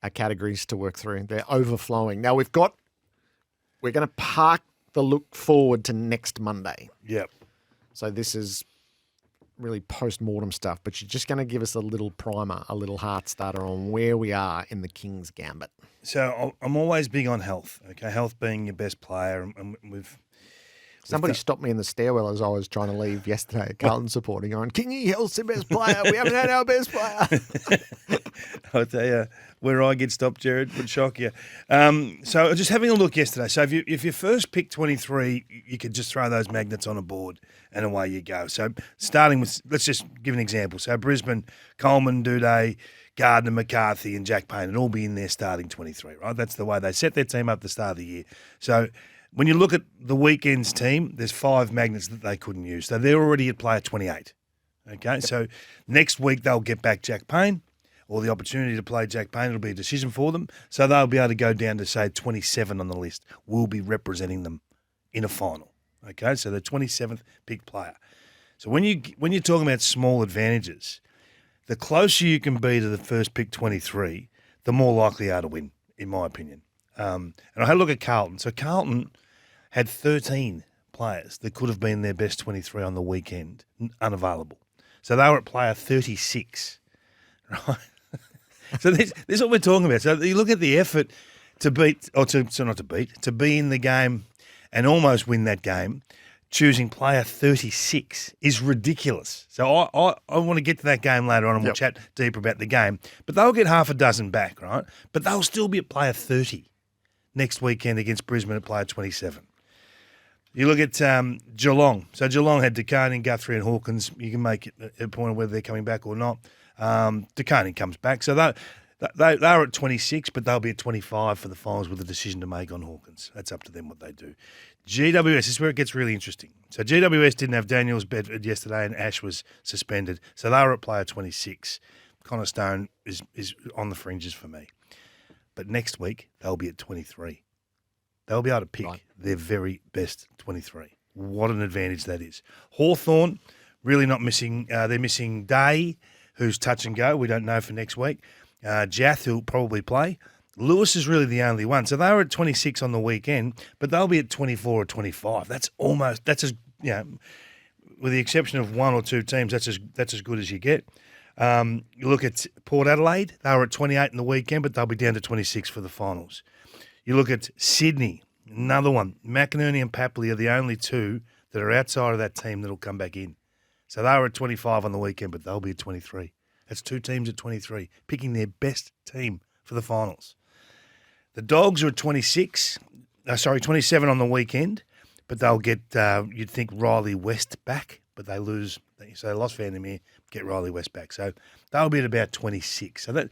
categories to work through. They're overflowing. Now we're going to park the look forward to next Monday. Yep. So this is really post-mortem stuff, but you're just going to give us a little primer, a little heart starter on where we are in the King's Gambit. So I'm always big on health, okay? Health being your best player. And Somebody stopped me in the stairwell as I was trying to leave yesterday, Carlton supporting, on Kingy Hill's the best player. We haven't had our best player. I'll tell you, where I get stopped, Jared, would shock you. So just having a look yesterday. So if you first pick 23, you could just throw those magnets on a board and away you go. So starting with, let's just give an example. So Brisbane, Coleman, Duday, Gardner, McCarthy and Jack Payne would all be in there starting 23, right? That's the way they set their team up at the start of the year. So when you look at the weekend's team, there's 5 magnets that they couldn't use. So they're already at player 28. Okay, so next week they'll get back Jack Payne, or the opportunity to play Jack Payne. It'll be a decision for them. So they'll be able to go down to, say, 27 on the list. We'll be representing them in a final. Okay, so the 27th pick player. So when you're talking about small advantages, the closer you can be to the first pick 23, the more likely you are to win, in my opinion. And I had a look at Carlton. So Carlton had 13 players that could have been their best 23 on the weekend, unavailable. So they were at player 36, right? So this is what we're talking about. So you look at the effort to beat, or to be in the game and almost win that game, choosing player 36 is ridiculous. So I want to get to that game later on and we'll chat deeper about the game. But they'll get half a dozen back, right? But they'll still be at player 30 next weekend against Brisbane at player 27. You look at Geelong. So Geelong had DeConing, Guthrie and Hawkins. You can make it a point of whether they're coming back or not. DeConing comes back. So they're at 26, but they'll be at 25 for the finals with a decision to make on Hawkins. That's up to them what they do. GWS, this is where it gets really interesting. So GWS didn't have Daniels Bedford yesterday and Ash was suspended. So they were at player 26. Connor Stone is on the fringes for me. But next week, they'll be at 23. They'll be able to pick their very best 23. What an advantage that is. Hawthorn, really not missing. They're missing Day, who's touch and go. We don't know for next week. Jath, who'll probably play. Lewis is really the only one. So they were at 26 on the weekend, but they'll be at 24 or 25. That's as, with the exception of one or two teams, that's as good as you get. You look at Port Adelaide, they were at 28 in the weekend, but they'll be down to 26 for the finals. You look at Sydney, another one. McInerney and Papley are the only two that are outside of that team that'll come back in. So they were at 25 on the weekend, but they'll be at 23. That's 2 teams at 23, picking their best team for the finals. The Dogs are at 27 on the weekend, but they'll get, you'd think, Riley West back, but they lose. So they lost Vandermeer, get Riley West back. So they'll be at about 26. So that,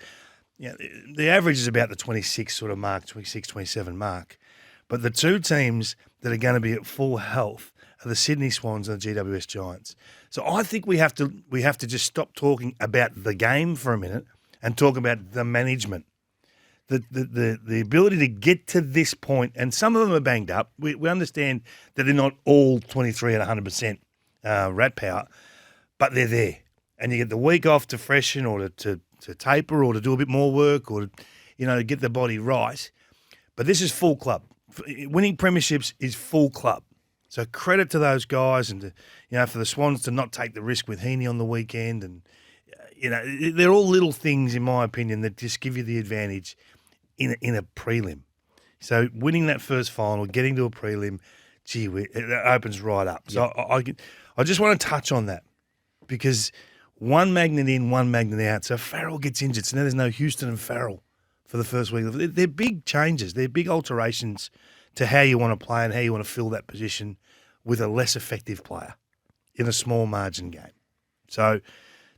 the average is about the 26 sort of mark, 26, 27 mark. But the 2 teams that are going to be at full health are the Sydney Swans and the GWS Giants. So I think we have to just stop talking about the game for a minute and talk about the management. The ability to get to this point, and some of them are banged up. We understand that they're not all 23 at 100% rat power, but they're there. And you get the week off to freshen or to taper or to do a bit more work or, to get the body right. But this is full club. Winning premierships is full club. So credit to those guys and, for the Swans to not take the risk with Heaney on the weekend. And, they're all little things, in my opinion, that just give you the advantage in a prelim. So winning that first final, getting to a prelim, it opens right up. So I just want to touch on that because one magnet in, one magnet out. So Farrell gets injured. So now there's no Houston and Farrell for the first week. They're big changes. They're big alterations to how you want to play and how you want to fill that position with a less effective player in a small margin game. So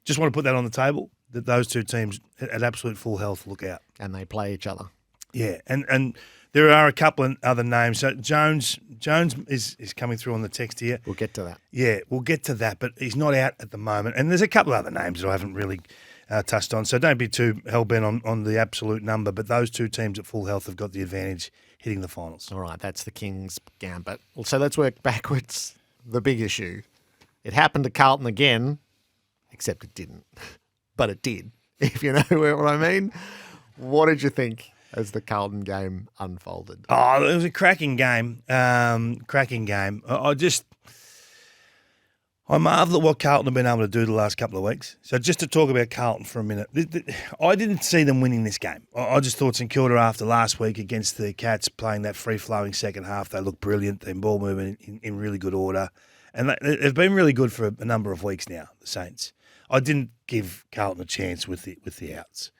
just want to put that on the table, that those 2 teams at absolute full health look out. And they play each other. Yeah, and there are a couple of other names. So Jones is coming through on the text here. We'll get to that. Yeah, we'll get to that, but he's not out at the moment. And there's a couple of other names that I haven't really touched on. So don't be too hell-bent on the absolute number, but those 2 teams at full health have got the advantage hitting the finals. All right, that's the King's Gambit. So let's work backwards. The big issue. It happened to Carlton again, except it didn't. But it did, if you know what I mean. What did you think as the Carlton game unfolded? Oh, it was a cracking game. Cracking game. I marvel at what Carlton have been able to do the last couple of weeks. So just to talk about Carlton for a minute, I didn't see them winning this game. I just thought St Kilda after last week against the Cats playing that free-flowing second half, they looked brilliant. Their ball movement in really good order. And they've been really good for a number of weeks now, the Saints. I didn't give Carlton a chance with the outs.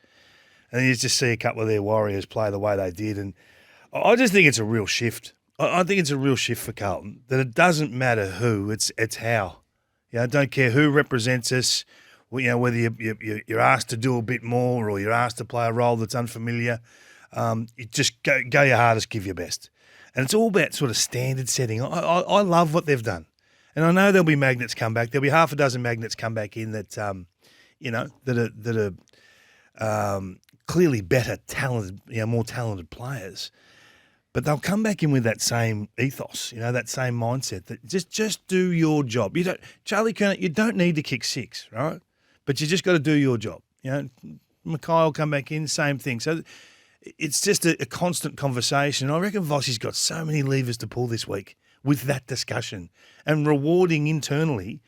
And you just see a couple of their Warriors play the way they did. And I just think it's a real shift. I think it's a real shift for Carlton, that it doesn't matter who, it's how. I don't care who represents us, whether you're asked to do a bit more or you're asked to play a role that's unfamiliar. You just go your hardest, give your best. And it's all about sort of standard setting. I love what they've done. And I know there'll be magnets come back. There'll be half a dozen magnets come back in that, that are clearly better, talented, more talented players. But they'll come back in with that same ethos, that same mindset that just do your job. Charlie Kerner, you don't need to kick six, right? But you just got to do your job. Mackay will come back in, same thing. So it's just a constant conversation. I reckon Vossi's got so many levers to pull this week with that discussion and rewarding internally.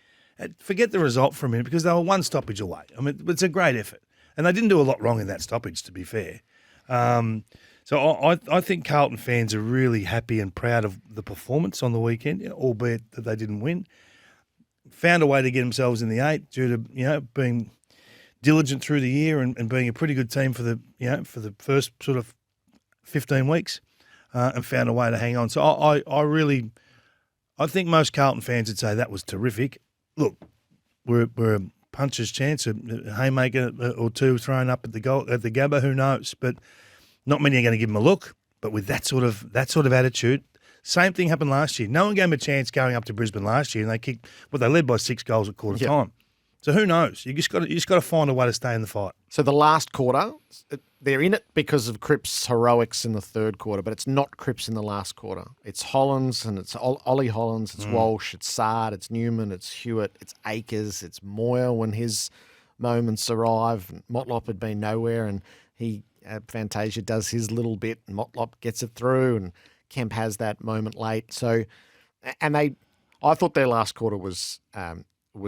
Forget the result for a minute because they were one stoppage away. I mean, it's a great effort. And they didn't do a lot wrong in that stoppage, to be fair. So I think Carlton fans are really happy and proud of the performance on the weekend, albeit that they didn't win. Found a way to get themselves in the 8 due to being diligent through the year and being a pretty good team for the first sort of 15 weeks, and found a way to hang on. So I think most Carlton fans would say that was terrific. Look, we're a puncher's chance, a haymaker or two thrown up at the Gabba. Who knows? But not many are going to give them a look, but with that sort of attitude, same thing happened last year. No one gave them a chance going up to Brisbane last year, and they led by 6 goals at quarter time. So who knows? You just got to find a way to stay in the fight. So the last quarter, they're in it because of Cripps' heroics in the third quarter, but it's not Cripps in the last quarter. It's Hollands and it's Ollie Hollands, it's Walsh, it's Sard, it's Newman, it's Hewitt, it's Akers, it's Moyer when his moments arrive. Motlop had been nowhere, and Fantasia does his little bit, and Motlop gets it through, and Kemp has that moment late. So, I thought their last quarter was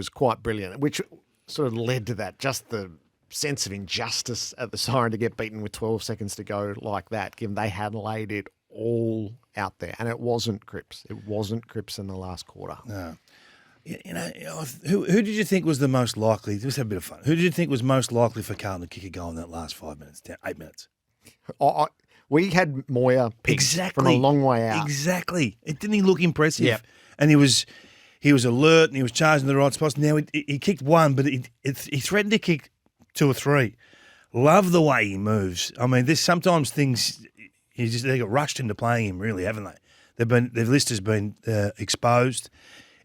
quite brilliant, which sort of led to that, just the sense of injustice at the siren to get beaten with 12 seconds to go like that, given they had laid it all out there. And it wasn't Cripps. It wasn't Cripps in the last quarter. No. Who did you think was the most likely? Let's have a bit of fun. Who did you think was most likely for Carlton to kick a goal in that last 5 minutes, 8 minutes? We had Moyer picked from a long way out. Exactly. Didn't he look impressive? Yep. And he was alert and he was charging the right spots. Now he kicked one, but he threatened to kick 2 or 3. Love the way he moves. I mean, there's sometimes things they got rushed into playing him, really, haven't they? Their list has been exposed.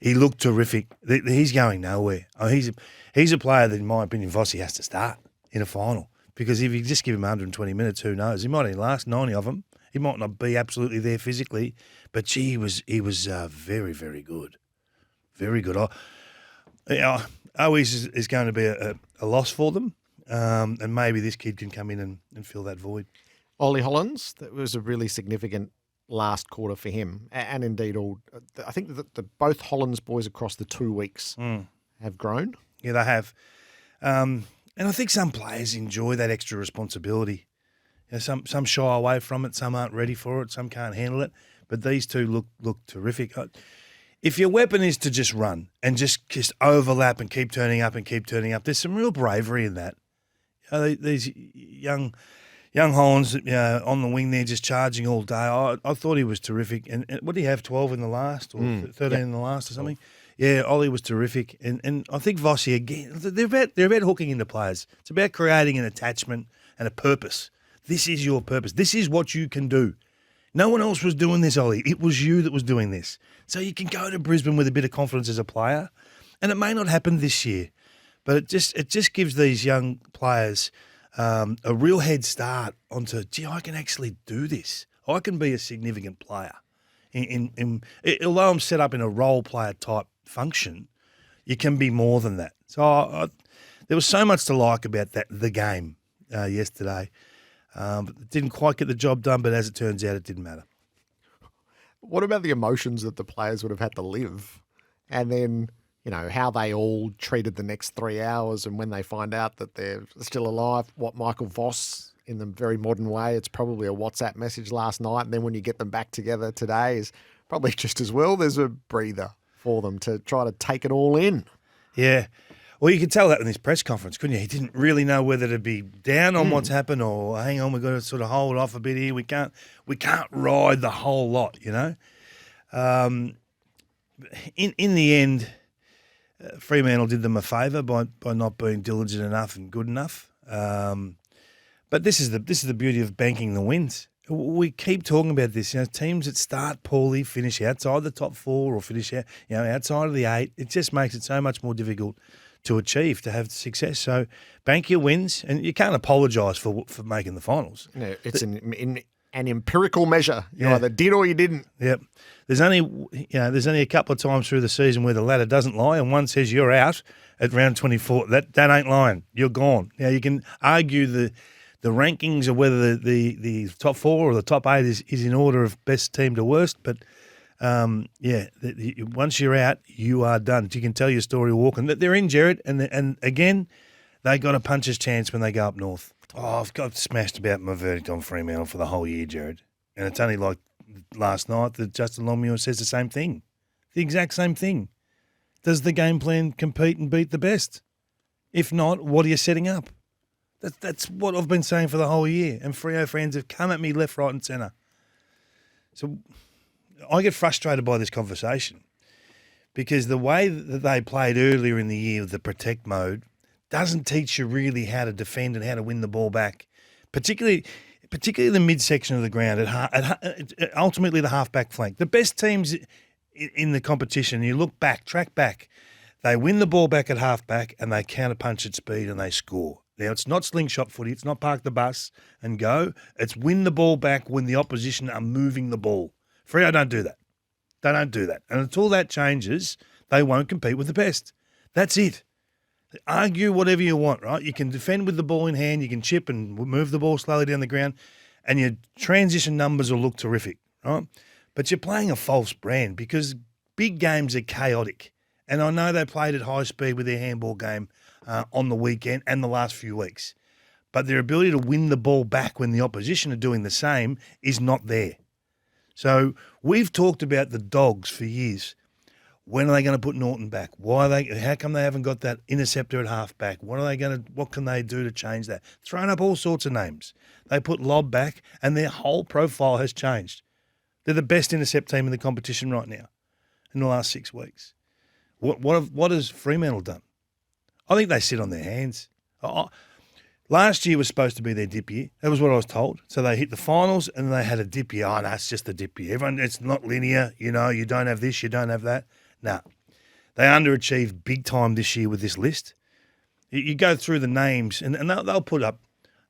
He looked terrific. He's going nowhere. He's a player that, in my opinion, Vossi has to start in a final, because if you just give him 120 minutes, who knows? He might only last 90 of them. He might not be absolutely there physically, but gee, he was very, very good. Very good. Owies is going to be a loss for them, and maybe this kid can come in and fill that void. Ollie Hollands, that was a really significant last quarter for him, and indeed I think that both Hollands boys across the 2 weeks have grown. Yeah, they have. And I think some players enjoy that extra responsibility. Some shy away from it, some aren't ready for it, some can't handle it. But these two look terrific. If your weapon is to just run and just overlap and keep turning up, there's some real bravery in that. These young Hollands on the wing there just charging all day. I thought he was terrific. And what did he have, 12 in the last or 13 in the last or something? Yeah, Ollie was terrific. And I think Vossi, again, they're about hooking into players. It's about creating an attachment and a purpose. This is your purpose. This is what you can do. No one else was doing this, Ollie. It was you that was doing this. So you can go to Brisbane with a bit of confidence as a player. And it may not happen this year, but it just gives these young players a real head start onto, gee, I can actually do this. I can be a significant player. Although I'm set up in a role player type function, you can be more than that. So there was so much to like about the game yesterday. But it didn't quite get the job done, but as it turns out, it didn't matter. What about the emotions that the players would have had to live? And then, how they all treated the next 3 hours, and when they find out that they're still alive, what Michael Voss, in the very modern way, it's probably a WhatsApp message last night, and then when you get them back together today is probably just as well. There's a breather for them to try to take it all in. Yeah. Well, you could tell that in this press conference, couldn't you? He didn't really know whether to be down on what's happened or hang on, we've got to sort of hold off a bit here. We can't ride the whole lot, In the end, Fremantle did them a favour by not being diligent enough and good enough. But this is the beauty of banking the wins. We keep talking about this. Teams that start poorly finish outside the top 4 or finish out, outside of the 8. It just makes it so much more difficult to achieve, to have success. So bank your wins, and you can't apologise for making the finals. No, it's an empirical measure. You either did or you didn't. Yep. There's only a couple of times through the season where the ladder doesn't lie, and one says you're out at round 24. That ain't lying. You're gone. Now you can argue the rankings of whether the top 4 or the top 8 is in order of best team to worst, but once you're out, you are done. You can tell your story walking. They're in, Gerard, and again, they got a puncher's chance when they go up north. Oh, I've got smashed about my verdict on Fremantle for the whole year, Gerard, and it's only like last night that Justin Longmuir says the same thing, the exact same thing. Does the game plan compete and beat the best? If not, what are you setting up? That's what I've been saying for the whole year, and Freo fans have come at me left, right and centre. So I get frustrated by this conversation because the way that they played earlier in the year with the protect mode doesn't teach you really how to defend and how to win the ball back, particularly the midsection of the ground, ultimately the half-back flank. The best teams in the competition, you look back, track back, they win the ball back at half-back and they counter-punch at speed and they score. Now, it's not slingshot footy. It's not park the bus and go. It's win the ball back when the opposition are moving the ball. Freo don't do that. They don't do that. And until that changes, they won't compete with the best. That's it. Argue whatever you want, right? You can defend with the ball in hand. You can chip and move the ball slowly down the ground. And your transition numbers will look terrific, right? But you're playing a false brand because big games are chaotic. And I know they played at high speed with their handball game on the weekend and the last few weeks. But their ability to win the ball back when the opposition are doing the same is not there. So we've talked about the Dogs for years. When are they going to put Norton back? How come they haven't got that interceptor at halfback? What can they do to change that? Thrown up all sorts of names. They put Lobb back and their whole profile has changed. They're the best intercept team in the competition right now in the last 6 weeks. What has Fremantle done? I think they sit on their hands. Last year was supposed to be their dip year. That was what I was told. So they hit the finals and they had a dip year. Oh, no, it's just a dip year. It's not linear. You don't have this, you don't have that. No. They underachieved big time this year with this list. You go through the names and they'll put up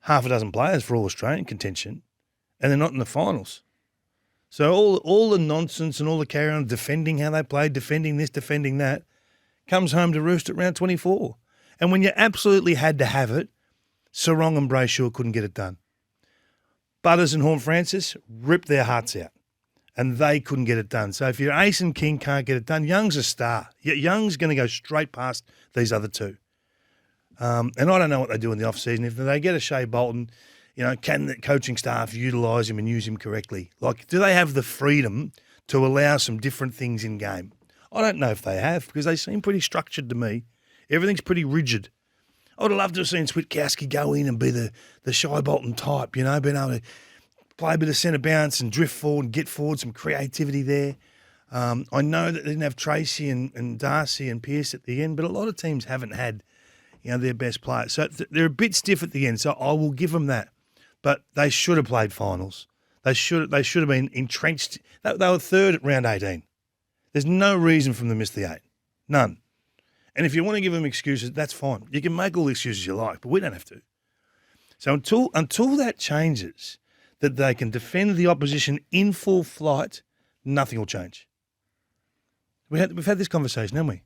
half a dozen players for all Australian contention and they're not in the finals. So all the nonsense and all the carry on defending how they played, defending this, defending that, comes home to roost at round 24. And when you absolutely had to have it, Sarong and Brayshaw couldn't get it done. Butters and Horne-Francis ripped their hearts out and they couldn't get it done. So if your Ace and King can't get it done, Young's a star. Young's going to go straight past these other two. And I don't know what they do in the off-season. If they get a Shea Bolton, can the coaching staff utilise him and use him correctly? Like, do they have the freedom to allow some different things in game? I don't know if they have because they seem pretty structured to me. Everything's pretty rigid. I would have loved to have seen Switkowski go in and be the Shea Bolton type, being able to play a bit of centre bounce and drift forward and get forward, some creativity there. I know that they didn't have Tracy and Darcy and Pearce at the end, but a lot of teams haven't had their best players. So they're a bit stiff at the end, so I will give them that. But they should have played finals. They should have been entrenched. They were third at round 18. There's no reason for them to miss the 8. None. And if you want to give them excuses, that's fine. You can make all the excuses you like, but we don't have to. So until that changes, that they can defend the opposition in full flight, nothing will change. We've had this conversation, haven't we?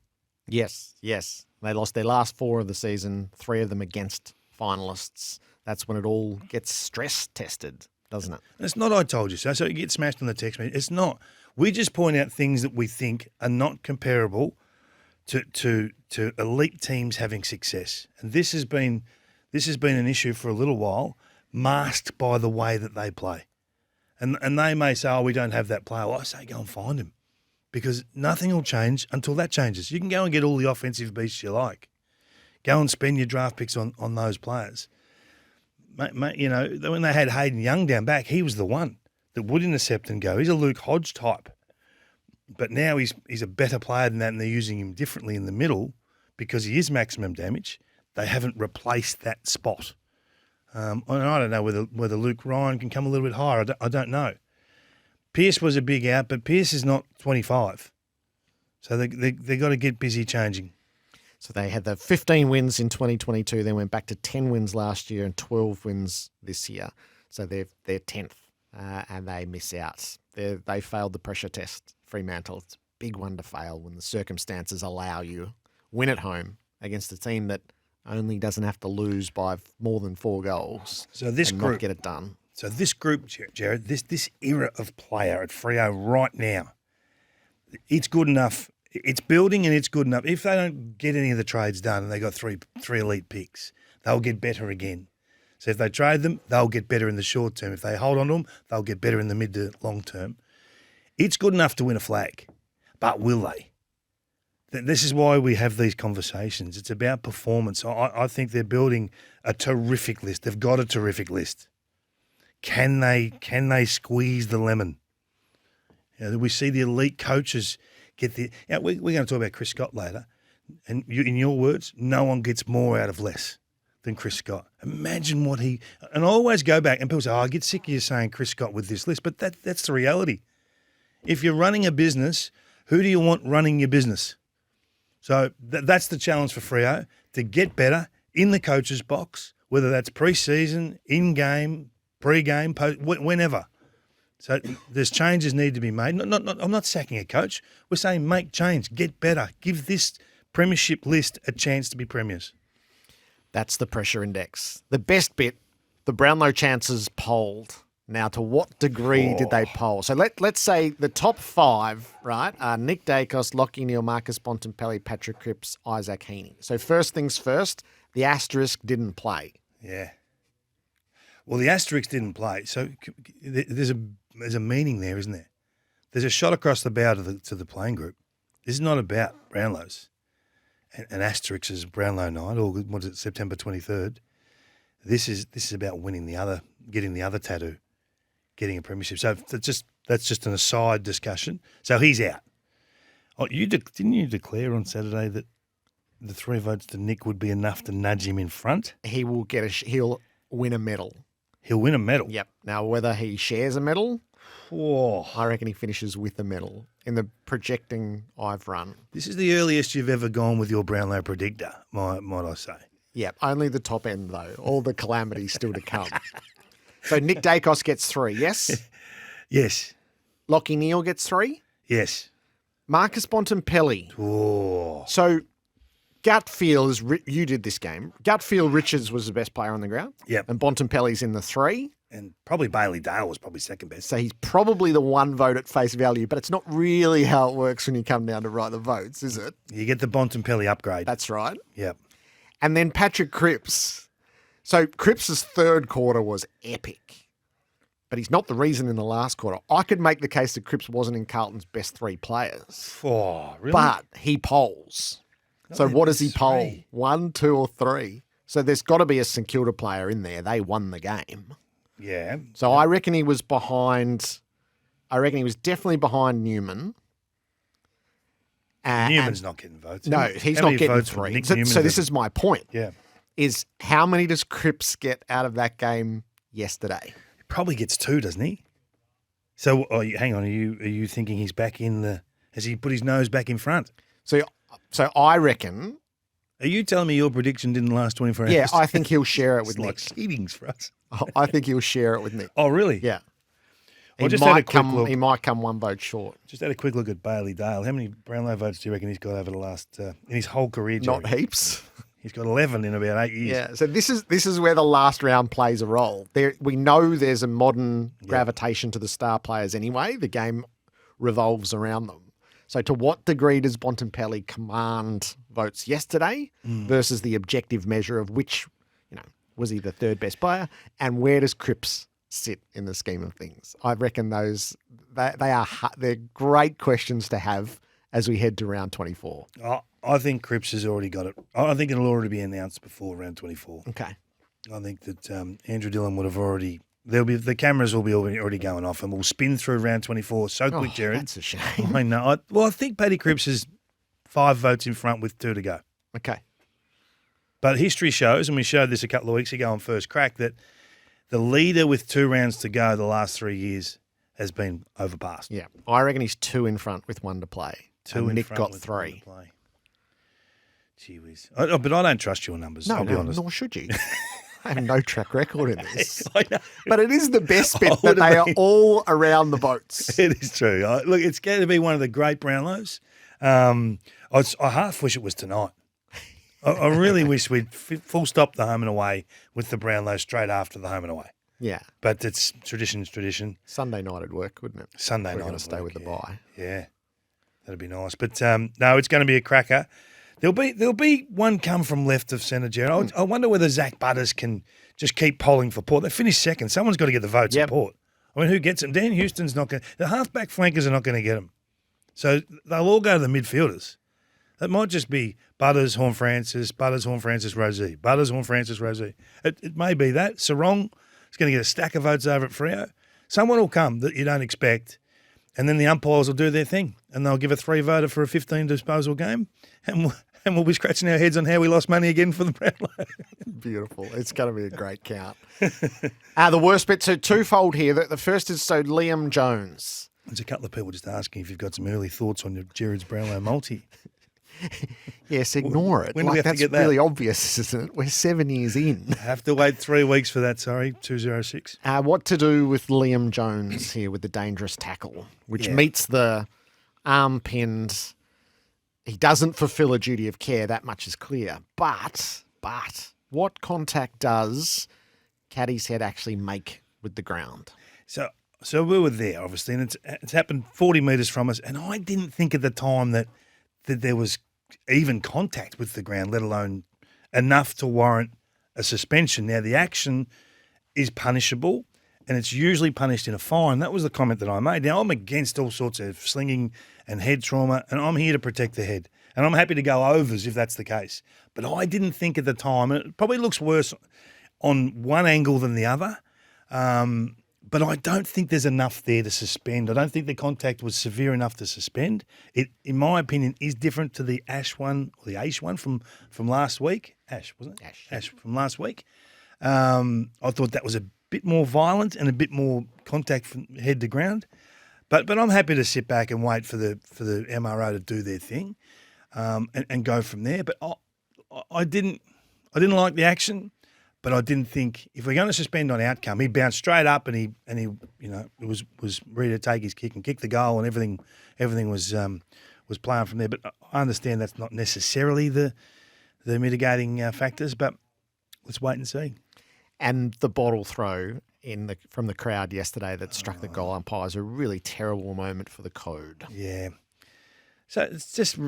Yes. They lost their last 4 of the season, 3 of them against finalists. That's when it all gets stress tested, doesn't it? And it's not I told you so. So you get smashed on the text message. It's not. We just point out things that we think are not comparable to elite teams having success. And this has been an issue for a little while, masked by the way that they play. And they may say, oh, we don't have that player. Well, I say go and find him, because nothing will change until that changes. You can go and get all the offensive beasts you like. Go and spend your draft picks on those players. Mate, you know, when they had Hayden Young down back, he was the one that would intercept and go. He's a Luke Hodge type. But now he's a better player than that, and they're using him differently in the middle because he is maximum damage. They haven't replaced that spot. And I don't know whether Luke Ryan can come a little bit higher. I don't know. Pearce was a big out, but Pearce is not 25. So they got to get busy changing. So they had the 15 wins in 2022, then went back to 10 wins last year and 12 wins this year. So they're 10th, and they miss out. They failed the pressure test, Fremantle. It's a big one to fail when the circumstances allow you win at home against a team that only doesn't have to lose by more than 4 goals. So this and group not get it done. So this group, Jared, this era of player at Freo right now, it's good enough. It's building and it's good enough. If they don't get any of the trades done and they got three elite picks, they'll get better again. So if they trade them, they'll get better in the short term. If they hold on to them, they'll get better in the mid to long term. It's good enough to win a flag, but will they? This is why we have these conversations. It's about performance. I think they're building a terrific list. They've got a terrific list. Can they squeeze the lemon? You know, we see the elite coaches get the. You know, we're going to talk about Chris Scott later, and in your words, no one gets more out of less than Chris Scott. Imagine what he. And I always go back, and people say, "Oh, I get sick of you saying Chris Scott with this list," but that's the reality. If you're running a business, who do you want running your business? So that's the challenge for Freo, to get better in the coach's box, whether that's pre-season, in-game, pre-game, whenever. So there's changes need to be made. I'm not sacking a coach. We're saying make change, get better, give this premiership list a chance to be premiers. That's the pressure index. The best bit, the Brownlow chances polled. Now, to what degree did they poll? So let's say the top 5, right, are Nick Dacos, Lachie Neale, Marcus Bontempelli, Patrick Cripps, Isaac Heaney. So first things first, the asterisk didn't play. Yeah. Well, the asterisk didn't play. So there's a meaning there, isn't there? There's a shot across the bow to the playing group. This is not about Brownlows. And asterisk is Brownlow night, or what is it, September 23rd. This is about winning getting the other tattoo. Getting a premiership. So that's just an aside discussion. So he's out. Oh, didn't you declare on Saturday that the 3 votes to Nick would be enough to nudge him in front? He will he'll win a medal. He'll win a medal. Yep. Now, whether he shares a medal, oh, I reckon he finishes with a medal in the projecting I've run. This is the earliest you've ever gone with your Brownlow predictor, might I say. Yep. Only the top end, though. All the calamities still to come. So Nick Dacos gets 3, yes? Yes. Lachie Neale gets 3? Yes. Marcus Bontempelli. Oh. So gut feel is, you did this game. Gut feel Richards was the best player on the ground. Yep. And Bontempelli's in the 3. And probably Bailey Dale was probably second best. So he's probably the 1 vote at face value, but it's not really how it works when you come down to write the votes, is it? You get the Bontempelli upgrade. That's right. Yep. And then Patrick Cripps. So Cripps' 3rd quarter was epic, but he's not the reason in the last quarter. I could make the case that Cripps wasn't in Carlton's best 3 players. Oh, really? But he polls. So what does he poll? 1, 2, or 3? So there's got to be a St Kilda player in there. They won the game. Yeah. So I reckon he was behind. I reckon he was definitely behind Newman. Newman's not getting votes. No, he's not getting 3. So this is my point. Yeah. Is how many does Cripps get out of that game yesterday? He probably gets 2, doesn't he? So hang on, are you thinking he's back in the? Has he put his nose back in front? So I reckon. Are you telling me your prediction didn't last 24 hours? Yeah, I think he'll share it with Nick. Like Seedings for us. I think he'll share it with Nick. Oh, really? Yeah. Well, He might come 1 vote short. Just had a quick look at Bailey Dale. How many Brownlow votes do you reckon he's got over the last in his whole career? Jerry? Not heaps. He's got 11 in about 8 years. Yeah, so this is where the last round plays a role. We know there's a modern gravitation to the star players anyway. The game revolves around them. So to what degree does Bontempelli command votes yesterday versus the objective measure of which, was he the third best player? And where does Cripps sit in the scheme of things? I reckon they're great questions to have as we head to round 24. I think Cripps has already got it. I think it'll already be announced before round 24. Okay. I think that Andrew Dillon would have already. The cameras will be already going off, and we'll spin through round 24 so quick, Jared. That's a shame. I know. I think Paddy Cripps is 5 votes in front with 2 to go. Okay. But history shows, and we showed this a couple of weeks ago on First Crack, that the leader with 2 rounds to go the last 3 years has been overpassed. Yeah. I reckon he's 2 in front with 1 to play. 2 and in Nick front got with 3. 1 to play. Gee whiz. But I don't trust your numbers, I'll be honest. Nor should you. I have no track record in this. I know. But it is the best bit that they are all around the boats. It is true. Look, it's going to be one of the great Brownlows. I half wish it was tonight. I really wish we'd full stop the home and away with the Brownlow straight after the home and away. Yeah. But it's tradition's tradition. Sunday night would work, wouldn't it? Sunday We're night going to stay with the bye. Yeah, that'd be nice. But no, it's going to be a cracker. There'll be one come from left of centre, Gerard. I wonder whether Zach Butters can just keep polling for Port. They finished second. Someone's got to get the votes at Port. I mean, who gets them? Dan Houston's not going to. The halfback flankers are not going to get them. So they'll all go to the midfielders. That might just be Butters, Horn-Francis, Butters, Horn-Francis, Rosie. Butters, Horn-Francis, Rosie. It may be that. Sarong is going to get a stack of votes over at Freo. Someone will come that you don't expect, and then the umpires will do their thing, and they'll give a 3-voter for a 15 disposal game, and we'll be scratching our heads on how we lost money again for the Brownlow. Beautiful. It's going to be a great count. The worst bit, so twofold here. The first is Liam Jones. There's a couple of people just asking if you've got some early thoughts on your Gerard's Brownlow multi. Yes, ignore it. When do we have to get that? That's really obvious, isn't it? We're 7 years in. Have to wait 3 weeks for that, sorry, 206. What to do with Liam Jones here with the dangerous tackle, which meets the arm pinned. He doesn't fulfill a duty of care, that much is clear. But what contact does Caddy's head actually make with the ground? So we were there, obviously, and it's happened 40 metres from us, and I didn't think at the time that there was even contact with the ground, let alone enough to warrant a suspension. Now, the action is punishable, and it's usually punished in a fine. That was the comment that I made. Now, I'm against all sorts of slinging and head trauma, and I'm here to protect the head. And I'm happy to go overs if that's the case. But I didn't think at the time, and it probably looks worse on one angle than the other, but I don't think there's enough there to suspend. I don't think the contact was severe enough to suspend. It, in my opinion, is different to the Ash one, or the Ash one from last week. Ash, wasn't it? Ash from last week. I thought that was a bit more violent and a bit more contact from head to ground. But I'm happy to sit back and wait for the MRO to do their thing, and go from there. But I didn't like the action. But I didn't think if we're going to suspend on outcome, he bounced straight up and he was ready to take his kick and kick the goal, and everything was playing from there. But I understand that's not necessarily the mitigating factors, but let's wait and see. And the bottle throw from the crowd yesterday that struck the goal umpire is a really terrible moment for the code. Yeah. So it's just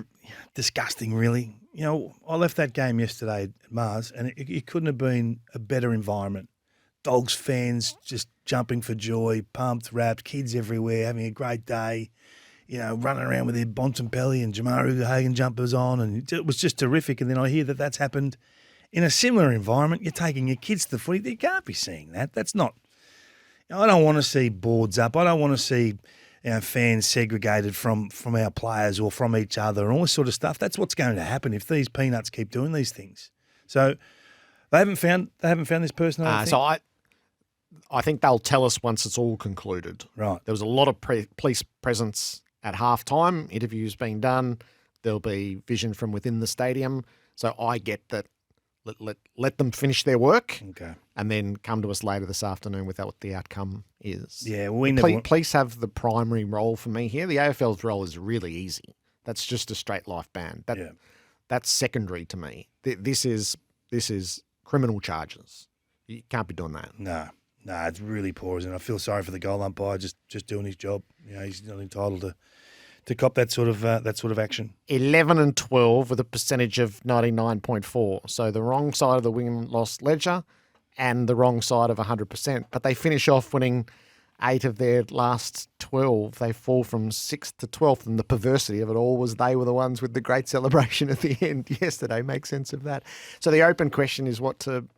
disgusting, really. You know, I left that game yesterday at Mars, and it couldn't have been a better environment. Dogs, fans just jumping for joy, pumped, wrapped, kids everywhere, having a great day, you know, running around with their Bontempelli and Jamaru Hagen jumpers on, and it was just terrific. And then I hear that that's happened in a similar environment. You're taking your kids to the footy. You can't be seeing that. That's not – I don't want to see boards up. I don't want to see – fans segregated from our players or from each other and all this sort of stuff. That's what's going to happen if these peanuts keep doing these things. So they haven't found this person. So I think they'll tell us once it's all concluded. Right. There was a lot of police presence at halftime. Interviews being done. There'll be vision from within the stadium. So I get that. Let them finish their work, okay, and then come to us later this afternoon with what the outcome is. Yeah, police have the primary role for me here. The AFL's role is really easy. That's just a straight life ban. That's secondary to me. This is criminal charges. You can't be doing that. No, it's really poor, isn't it? I feel sorry for the goal umpire just doing his job. He's not entitled to cop that sort of action. 11 and 12 with a percentage of 99.4. So the wrong side of the win-loss ledger and the wrong side of 100%. But they finish off winning 8 of their last 12. They fall from 6th to 12th. And the perversity of it all was they were the ones with the great celebration at the end yesterday. Make sense of that. So the open question is what to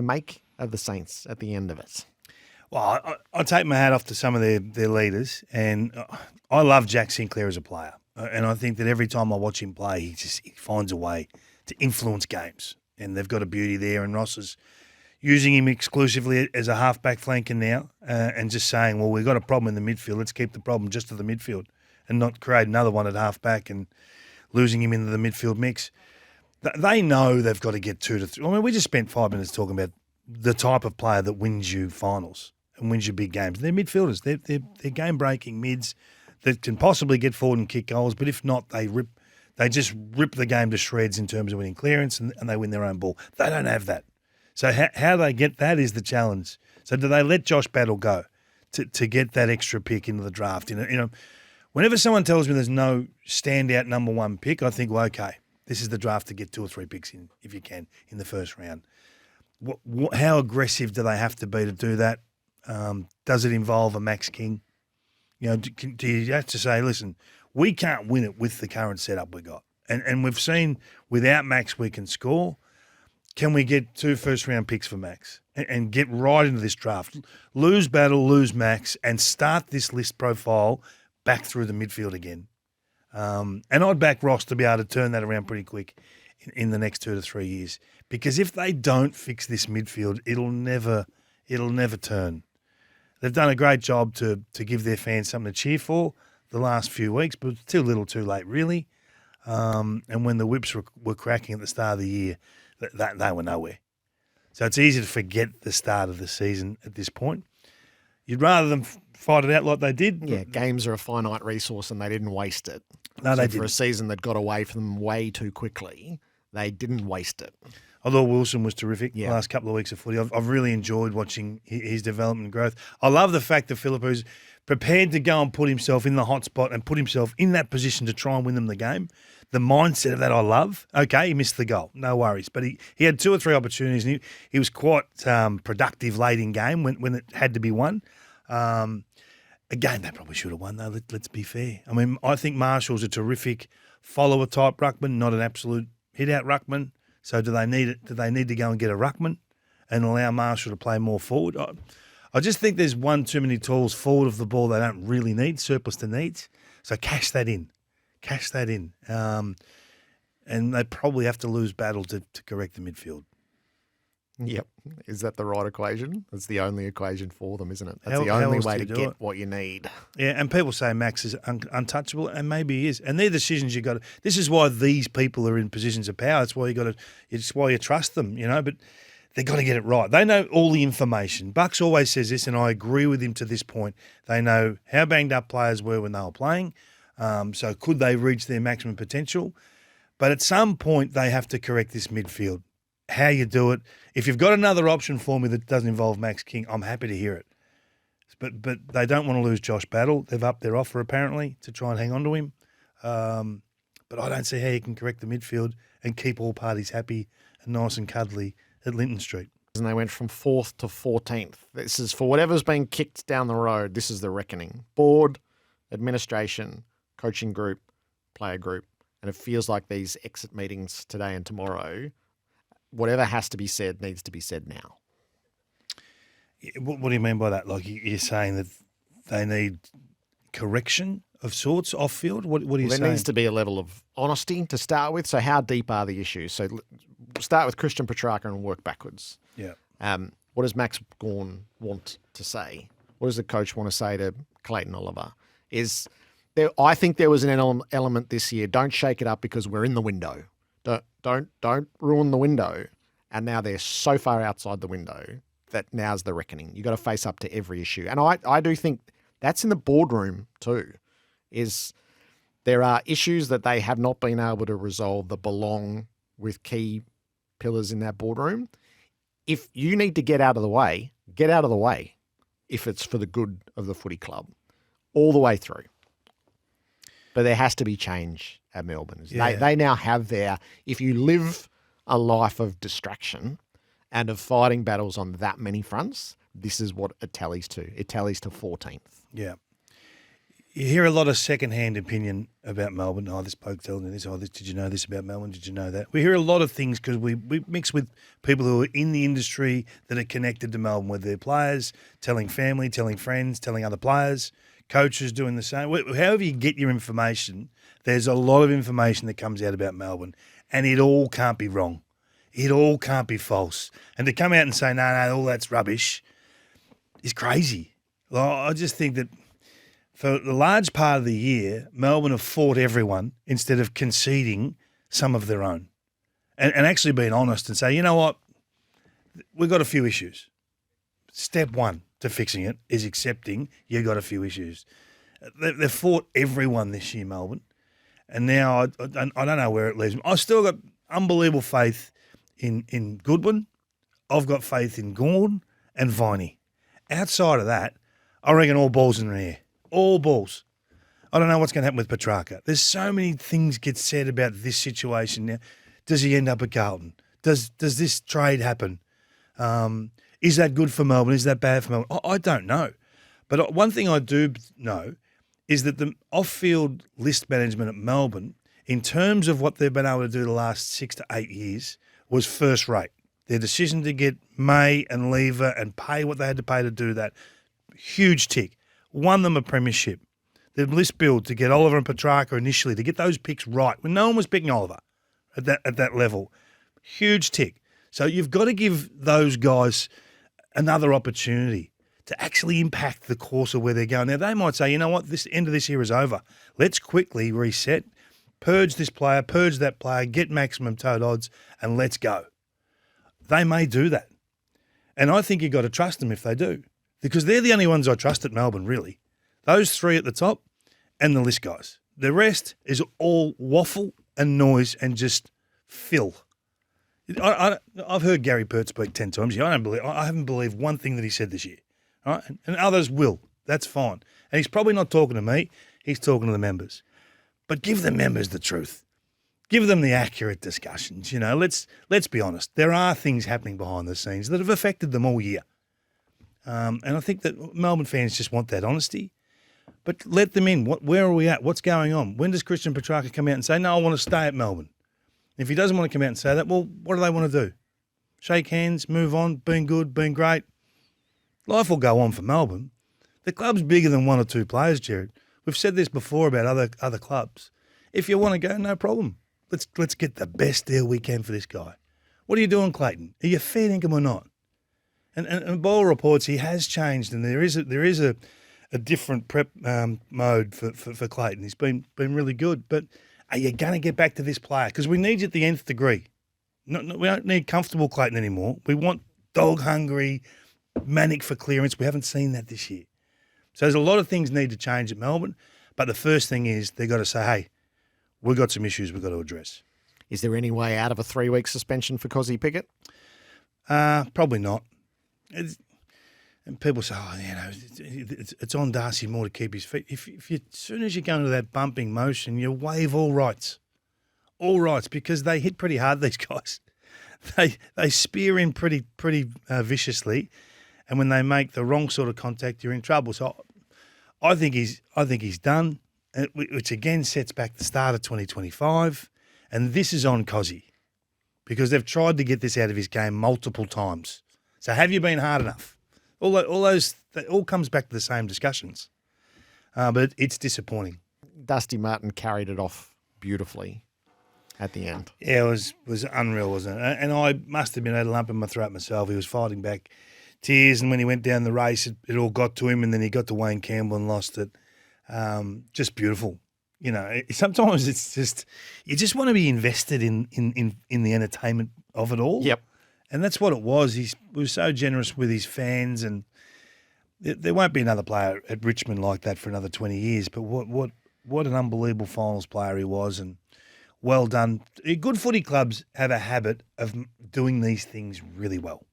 make of the Saints at the end of it. Well, I take my hat off to some of their leaders, and I love Jack Sinclair as a player. And I think that every time I watch him play, he finds a way to influence games. And they've got a beauty there, and Ross is using him exclusively as a half-back flanker now, and just saying, well, we've got a problem in the midfield. Let's keep the problem just to the midfield and not create another one at half-back and losing him into the midfield mix. They know they've got to get 2 to 3. I mean, we just spent 5 minutes talking about the type of player that wins you finals and wins you big games. They're midfielders. They're game-breaking mids that can possibly get forward and kick goals, but if not, they just rip the game to shreds in terms of winning clearance, and they win their own ball. They don't have that. So how they get that is the challenge. So do they let Josh Battle go to get that extra pick into the draft? Whenever someone tells me there's no standout number 1 pick, I think, well, okay, this is the draft to get 2 or 3 picks in, if you can, in the first round. How aggressive do they have to be to do that? Does it involve a Max King? Do you have to say, listen, we can't win it with the current setup we got. And we've seen without Max we can score. Can we get 2 first-round picks for Max and get right into this draft? Lose Battle, lose Max, and start this list profile back through the midfield again. And I'd back Ross to be able to turn that around pretty quick in the next 2 to 3 years. Because if they don't fix this midfield, it'll never turn. They've done a great job to give their fans something to cheer for the last few weeks, but it's too little too late, really. And when the whips were cracking at the start of the year, they were nowhere. So it's easy to forget the start of the season at this point. You'd rather them fight it out like they did. Yeah, games are a finite resource and they didn't waste it. No, they didn't. For a season that got away from them way too quickly, they didn't waste it. I thought Wilson was terrific the last couple of weeks of footy. I've really enjoyed watching his development and growth. I love the fact that Philippo's prepared to go and put himself in the hot spot and put himself in that position to try and win them the game. The mindset of that I love. Okay, he missed the goal. No worries. But he had 2 or 3 opportunities, and he was quite productive late in game when it had to be won. A game they probably should have won, though, let's be fair. I mean, I think Marshall's a terrific follower-type ruckman, not an absolute hit-out ruckman. So do they need it? Do they need to go and get a ruckman and allow Marshall to play more forward? I just think there's one too many tools forward of the ball they don't really need, surplus to needs. So cash that in. And they probably have to lose Battle to correct the midfield. Yep. Is that the right equation? That's the only equation for them, isn't it? That's How the only else way do to you do get it? what you need. Yeah, and people say Max is untouchable, and maybe he is. And they're decisions you got to. This is why these people are in positions of power. It's why you got to. It's why you trust them, But they got to get it right. They know all the information. Bucks always says this, and I agree with him to this point. They know how banged up players were when they were playing. So could they reach their maximum potential? But at some point, they have to correct this midfield. How you do it. If you've got another option for me that doesn't involve Max King, I'm happy to hear it. But they don't want to lose Josh Battle. They've upped their offer, apparently, to try and hang on to him. But I don't see how you can correct the midfield and keep all parties happy and nice and cuddly at Linton Street. And they went from 4th to 14th. This is for whatever's been kicked down the road. This is the reckoning. Board, administration, coaching group, player group. And it feels like these exit meetings today and tomorrow, whatever has to be said needs to be said now. What do you mean by that? Like you're saying that they need correction of sorts off field? What are you saying? There needs to be a level of honesty to start with. So how deep are the issues? So start with Christian Petrarca and work backwards. Yeah. What does Max Gawn want to say? What does the coach want to say to Clayton Oliver? I think there was an element this year. Don't shake it up because we're in the window. Don't ruin the window. And now they're so far outside the window that now's the reckoning. You've got to face up to every issue. And I do think that's in the boardroom too, is There are issues that they have not been able to resolve that belong with key pillars in that boardroom. If you need to get out of the way, get out of the way if it's for the good of the footy club, all the way through. But there has to be change at Melbourne. Yeah. They now have if you live a life of distraction and of fighting battles on that many fronts, this is what it tallies to. It tallies to 14th. Yeah. You hear a lot of second-hand opinion about Melbourne. Oh, this bloke telling me this. Oh, this, did you know this about Melbourne? Did you know that? We hear a lot of things because we mix with people who are in the industry that are connected to Melbourne, whether they're players, telling family, telling friends, telling other players, coaches doing the same. However you get your information, there's a lot of information that comes out about Melbourne, and it all can't be wrong. It all can't be false. And to come out and say, no, all that's rubbish is crazy. Well, I just think that for the large part of the year, Melbourne have fought everyone instead of conceding some of their own and actually being honest and say, you know what, we've got a few issues. Step one to fixing it is accepting you've got a few issues. They've fought everyone this year, Melbourne, and now I don't know where it leaves them. I've still got unbelievable faith in Goodwin. I've got faith in Gawn and Viney. Outside of that, I reckon all balls in the air. All balls. I don't know what's going to happen with Petrarca. There's so many things get said about this situation now. Does he end up at Carlton? Does this trade happen? Is that good for Melbourne? Is that bad for Melbourne? I don't know. But one thing I do know is that the off-field list management at Melbourne, in terms of what they've been able to do the last 6 to 8 years, was first rate. Their decision to get May and Lever and pay what they had to pay to do that, huge tick. Won them a premiership. The list build to get Oliver and Petrarca initially, to get those picks right when no one was picking Oliver at that level. Huge tick. So you've got to give those guys another opportunity to actually impact the course of where they're going. Now, they might say, you know what, this end of this year is over. Let's quickly reset, purge this player, purge that player, get maximum tote odds, and let's go. They may do that. And I think you've got to trust them if they do. Because they're the only ones I trust at Melbourne, really. Those three at the top and the list guys. The rest is all waffle and noise and just fill. I've heard Gary Pert speak 10 times. I haven't believed one thing that he said this year. Right? And others will. That's fine. And he's probably not talking to me. He's talking to the members. But give the members the truth. Give them the accurate discussions. You know, let's be honest. There are things happening behind the scenes that have affected them all year. And I think that Melbourne fans just want that honesty. But let them in. Where are we at? What's going on? When does Christian Petrarca come out and say, no, I want to stay at Melbourne? If he doesn't want to come out and say that, well, what do they want to do? Shake hands, move on, been good, been great. Life will go on for Melbourne. The club's bigger than one or two players, Jared. We've said this before about other clubs. If you want to go, no problem. Let's get the best deal we can for this guy. What are you doing, Clayton? Are you fair dinkum or not? And by all reports, he has changed, and there is a different prep mode for Clayton. He's been really good. But are you going to get back to this player? Because we need you at the nth degree. We don't need comfortable Clayton anymore. We want dog hungry, manic for clearance. We haven't seen that this year. So there's a lot of things need to change at Melbourne. But the first thing is they've got to say, hey, we've got some issues we've got to address. Is there any way out of a 3-week suspension for Cozzy Pickett? Probably not. And people say, oh, you know, it's on Darcy Moore to keep his feet. If you, as soon as you go into that bumping motion, you waive all rights, because they hit pretty hard. These guys, they spear in pretty viciously, and when they make the wrong sort of contact, you're in trouble. So I think he's done, which again sets back the start of 2025, and this is on Cozzy because they've tried to get this out of his game multiple times. So have you been hard enough? All those, that all comes back to the same discussions. But it's disappointing. Dusty Martin carried it off beautifully at the end. Yeah, it was unreal, wasn't it? And I must have been had a lump in my throat myself. He was fighting back tears, and when he went down the race, it all got to him, and then he got to Wayne Campbell and lost it. Just beautiful. You know, sometimes it's just, you just want to be invested in the entertainment of it all. Yep. And that's what it was. He was so generous with his fans, and there won't be another player at Richmond like that for another 20 years. But what what an unbelievable finals player he was, and well done. Good footy clubs have a habit of doing these things really well.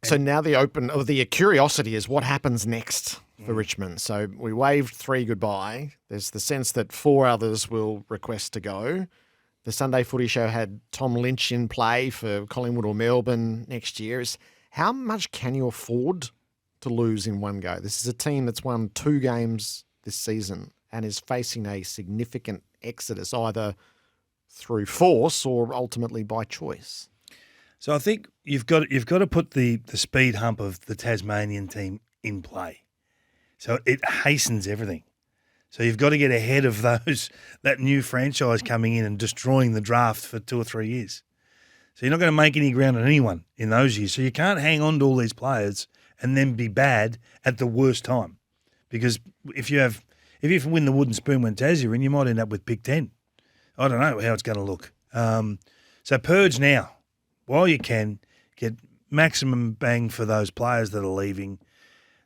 So now the curiosity is what happens next for Richmond. So we waved 3 goodbye. There's the sense that 4 others will request to go. The Sunday Footy Show had Tom Lynch in play for Collingwood or Melbourne next year. How much can you afford to lose in one go? This is a team that's won 2 games this season and is facing a significant exodus, either through force or ultimately by choice. So I think you've got to put the speed hump of the Tasmanian team in play. So it hastens everything. So you've got to get ahead of that new franchise coming in and destroying the draft for 2 or 3 years. So you're not going to make any ground on anyone in those years. So you can't hang on to all these players and then be bad at the worst time. Because if you win the wooden spoon when Tas are in, you might end up with pick 10. I don't know how it's going to look. So purge now. While you can, get maximum bang for those players that are leaving.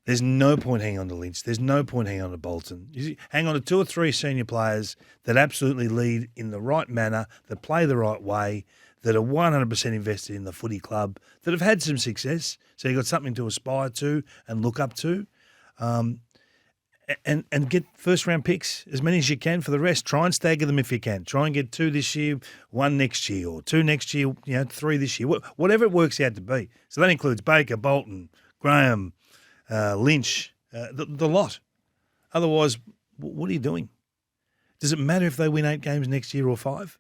There's no point hanging on to Lynch. There's no point hanging on to Bolton. You hang on to 2 or 3 senior players that absolutely lead in the right manner, that play the right way, that are 100% invested in the footy club, that have had some success. So you've got something to aspire to and look up to. And get first-round picks, as many as you can for the rest. Try and stagger them if you can. Try and get 2 this year, 1 next year, or 2 next year, 3 this year, whatever it works out to be. So that includes Baker, Bolton, Graham, Lynch, the lot. Otherwise, what are you doing? Does it matter if they win 8 games next year or 5?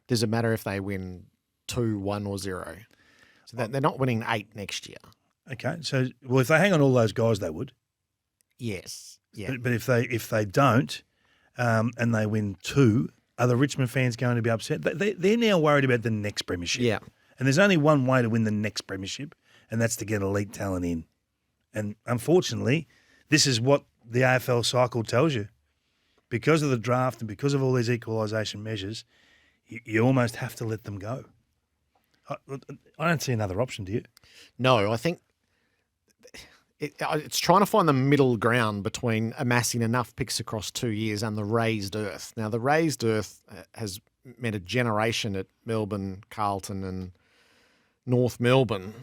Does it matter if they win 2, 1 or 0? So they're not winning 8 next year. Okay, so, if they hang on all those guys, they would. Yes. Yeah. But if they don't, and they win 2, are the Richmond fans going to be upset? They're now worried about the next premiership. Yeah. And there's only one way to win the next premiership, and that's to get elite talent in. And unfortunately, this is what the AFL cycle tells you. Because of the draft and because of all these equalisation measures, you almost have to let them go. I don't see another option, do you? No, I think it's trying to find the middle ground between amassing enough picks across 2 years and the raised earth. Now, the raised earth has meant a generation at Melbourne, Carlton and North Melbourne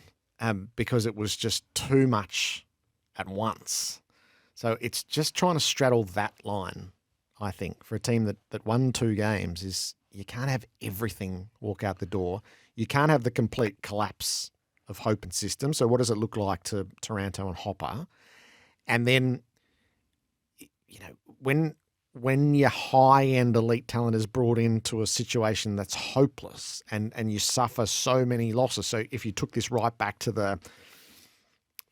because it was just too much at once. So it's just trying to straddle that line, I think, for a team that won 2 games is you can't have everything walk out the door. You can't have the complete collapse of hope and system. So what does it look like to Taranto and Hopper? And then, when your high-end elite talent is brought into a situation that's hopeless and you suffer so many losses. So if you took this right back to the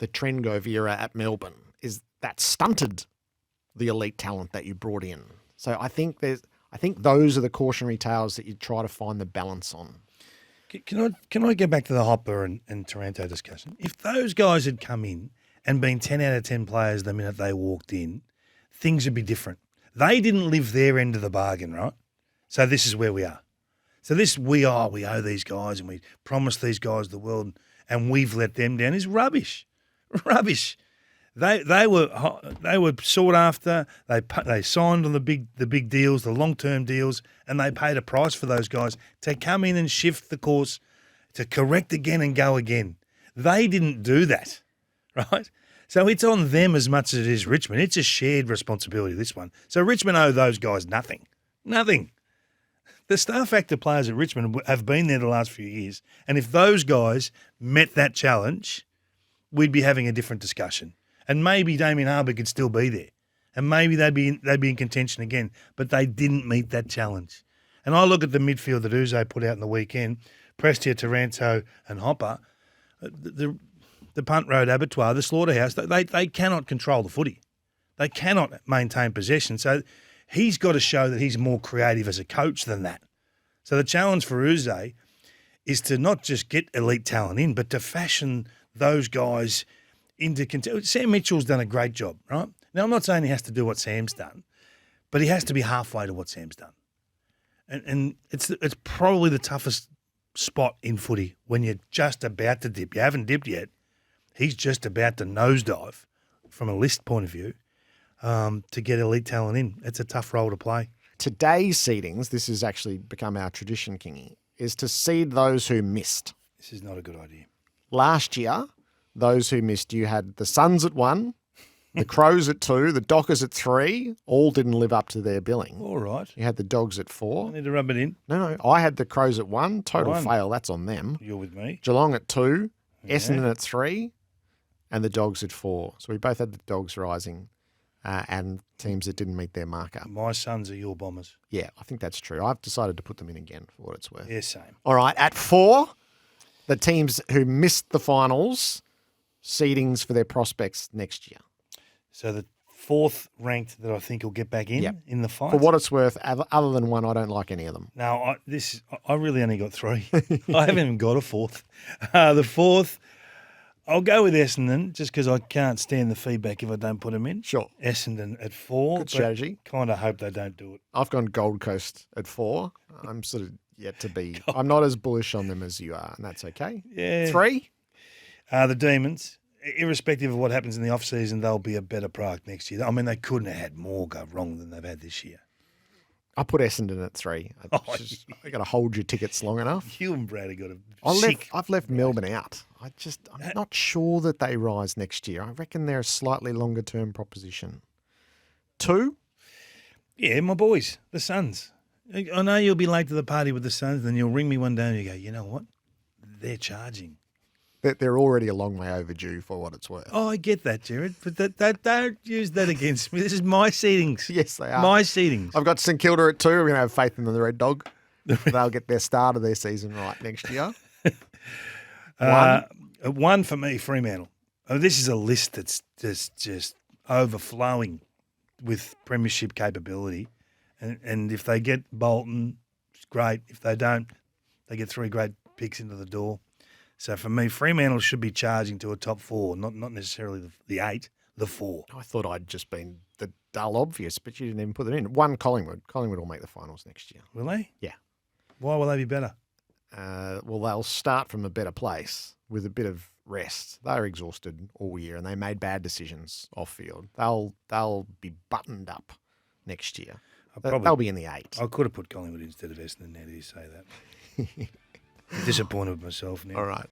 Trengove era at Melbourne, is that stunted the elite talent that you brought in. So I think those are the cautionary tales that you try to find the balance on. Can I go back to the Hopper and Taranto discussion? If those guys had come in and been 10 out of 10 players the minute they walked in, things would be different. They didn't live their end of the bargain, right? So this is where we are. So we owe these guys and we promised these guys the world and we've let them down is rubbish. Rubbish. They were sought after. They signed on the big deals, the long-term deals, and they paid a price for those guys to come in and shift the course, to correct again and go again. They didn't do that, right? So it's on them as much as it is Richmond. It's a shared responsibility, this one. So Richmond owe those guys nothing. Nothing. The star factor players at Richmond have been there the last few years, and if those guys met that challenge, we'd be having a different discussion. And maybe Damien Harbour could still be there. And maybe they'd be in contention again. But they didn't meet that challenge. And I look at the midfield that Uzo put out in the weekend, Prestia, Taranto and Hopper, the Punt Road Abattoir, the slaughterhouse, they cannot control the footy. They cannot maintain possession. So he's got to show that he's more creative as a coach than that. So the challenge for Uzo is to not just get elite talent in, but to fashion those guys into Sam Mitchell's done a great job, right? Now, I'm not saying he has to do what Sam's done, but he has to be halfway to what Sam's done. And it's probably the toughest spot in footy when you're just about to dip. You haven't dipped yet. He's just about to nosedive from a list point of view to get elite talent in. It's a tough role to play. today's seedings, this has actually become our tradition, Kingy, is to seed those who missed. This is not a good idea. Last year, those who missed, you had the Suns at 1, the Crows at 2, the Dockers at 3, all didn't live up to their billing. All right. You had the Dogs at 4. I need to rub it in. No, I had the Crows at 1, total 1. fail, that's on them. You're with me. Geelong at 2, Yeah. Essendon at 3, and the Dogs at 4. So we both had the Dogs rising and teams that didn't meet their marker. My Sons are your Bombers. Yeah, I think that's true. I've decided to put them in again for what it's worth. Yeah, same. All right, at 4, the teams who missed the finals, seedings for their prospects next year. So the 4th ranked that I think will get back in Yep. in the fight. For what it's worth, other than one, I don't like any of them. Now, I really only got 3. I haven't even got a 4th. The 4th, I'll go with Essendon just because I can't stand the feedback if I don't put them in. Sure. Essendon at 4. Good strategy. Kind of hope they don't do it. I've gone Gold Coast at 4. I'm sort of yet to be. I'm not as bullish on them as you are, and that's okay. Yeah. 3? The Demons, irrespective of what happens in the off-season, they'll be a better product next year. I mean, they couldn't have had more go wrong than they've had this year. I put Essendon at 3. I got to hold your tickets long enough. Hugh and Brad have got a I've left Melbourne out. I'm not sure that they rise next year. I reckon they're a slightly longer term proposition. 2? Yeah, my boys, the Suns. I know you'll be late to the party with the Suns, then you'll ring me one day and you go, you know what? They're charging. They're already a long way overdue for what it's worth. Oh, I get that, Jared, but don't use that against me. This is my seedings. Yes, they are. My seedings. I've got St Kilda at 2. We're going to have faith in the Red Dog. They'll get their start of their season right next year. 1 for me, Fremantle. Oh, this is a list that's just overflowing with premiership capability. And if they get Bolton, it's great. If they don't, they get 3 great picks into the door. So for me, Fremantle should be charging to a top 4, not necessarily the 8, the 4. I thought I'd just been the dull obvious, but you didn't even put them in. 1, Collingwood. Collingwood will make the finals next year. Will they? Yeah. Why will they be better? Well, they'll start from a better place with a bit of rest. They're exhausted all year and they made bad decisions off field. They'll be buttoned up next year. They'll be in the 8. I could have put Collingwood instead of Essendon. Now that you say that, I'm disappointed with myself now. All right.